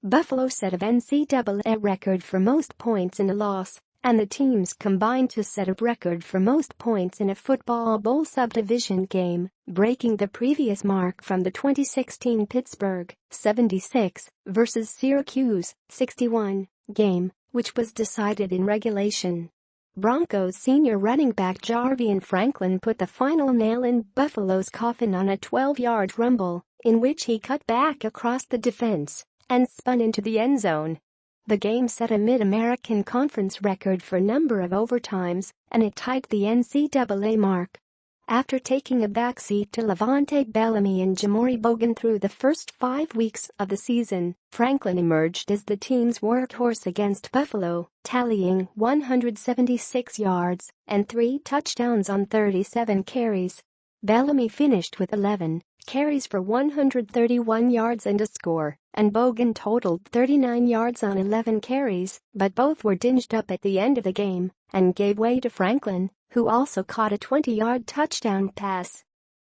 Buffalo set a NCAA record for most points in a loss, and the teams combined to set a record for most points in a football bowl subdivision game, breaking the previous mark from the 2016 Pittsburgh 76 versus Syracuse 61 game, which was decided in regulation. Broncos senior running back Jarvian Franklin put the final nail in Buffalo's coffin on a 12-yard rumble, in which he cut back across the defense and spun into the end zone. The game set a Mid-American Conference record for number of overtimes, and it tied the NCAA mark. After taking a backseat to Levante Bellamy and Jamori Bogan through the first 5 weeks of the season, Franklin emerged as the team's workhorse against Buffalo, tallying 176 yards and 3 touchdowns on 37 carries. Bellamy finished with 11 carries for 131 yards and a score, and Bogan totaled 39 yards on 11 carries, but both were dinged up at the end of the game and gave way to Franklin, who also caught a 20-yard touchdown pass.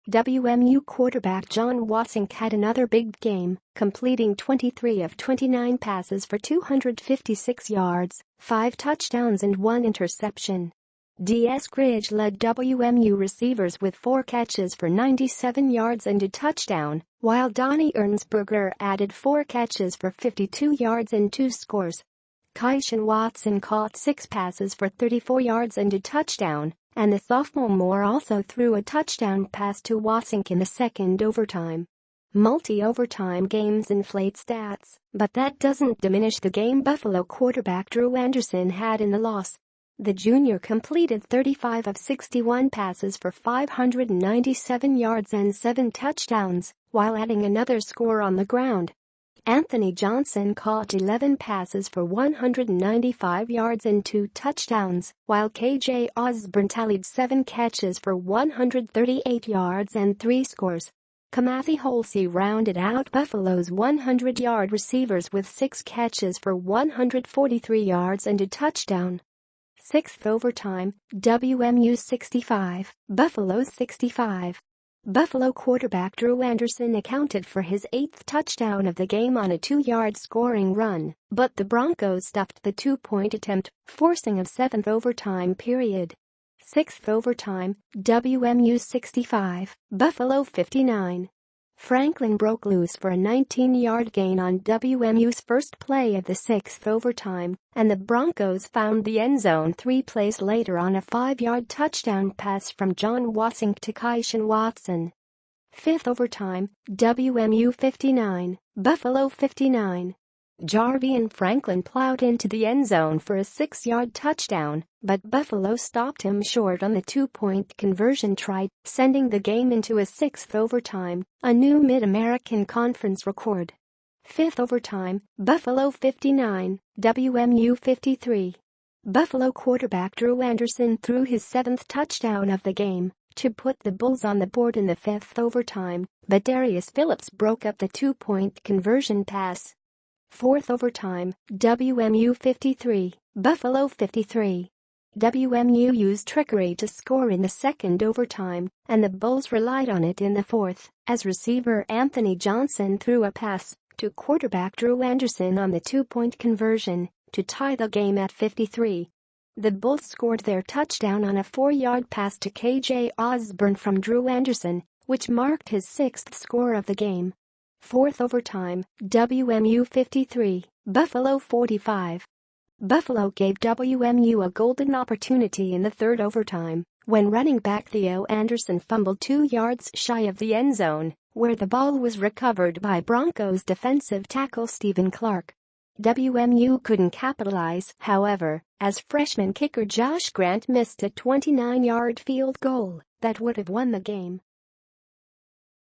WMU quarterback John Watson had another big game, completing 23 of 29 passes for 256 yards, 5 touchdowns and 1 interception. D.S. Ridge led WMU receivers with 4 catches for 97 yards and a touchdown, while Donnie Ernsberger added 4 catches for 52 yards and 2 scores. Keyshawn Watson caught 6 passes for 34 yards and a touchdown, and the sophomore also threw a touchdown pass to Watson in the second overtime. Multi-overtime games inflate stats, but that doesn't diminish the game Buffalo quarterback Drew Anderson had in the loss. The junior completed 35 of 61 passes for 597 yards and 7 touchdowns, while adding another score on the ground. Anthony Johnson caught 11 passes for 195 yards and 2 touchdowns, while KJ Osborne tallied 7 catches for 138 yards and 3 scores. Kamathi Holsey rounded out Buffalo's 100-yard receivers with 6 catches for 143 yards and a touchdown. 6th overtime, WMU 65, Buffalo 65. Buffalo quarterback Drew Anderson accounted for his 8th touchdown of the game on a 2-yard scoring run, but the Broncos stuffed the 2-point attempt, forcing a 7th overtime period. 6th overtime, WMU 65, Buffalo 59. Franklin broke loose for a 19-yard gain on WMU's first play of the 6th overtime, and the Broncos found the end zone 3 plays later on a 5-yard touchdown pass from John Watson to Keyshawn Watson. 5th overtime, WMU 59, Buffalo 59. Jarvian Franklin plowed into the end zone for a 6-yard touchdown, but Buffalo stopped him short on the 2-point conversion try, sending the game into a 6th overtime, a new Mid-American Conference record. 5th overtime, Buffalo 59, WMU 53. Buffalo quarterback Drew Anderson threw his 7th touchdown of the game to put the Bulls on the board in the 5th overtime, but Darius Phillips broke up the 2-point conversion pass. 4th overtime, WMU 53, Buffalo 53. WMU used trickery to score in the 2nd overtime, and the Bulls relied on it in the 4th, as receiver Anthony Johnson threw a pass to quarterback Drew Anderson on the 2-point conversion to tie the game at 53. The Bulls scored their touchdown on a 4-yard pass to KJ Osborne from Drew Anderson, which marked his 6th score of the game. 4th overtime, WMU 53, Buffalo 45. Buffalo gave WMU a golden opportunity in the 3rd overtime, when running back Theo Anderson fumbled 2 yards shy of the end zone, where the ball was recovered by Broncos defensive tackle Stephen Clark. WMU couldn't capitalize, however, as freshman kicker Josh Grant missed a 29-yard field goal that would have won the game.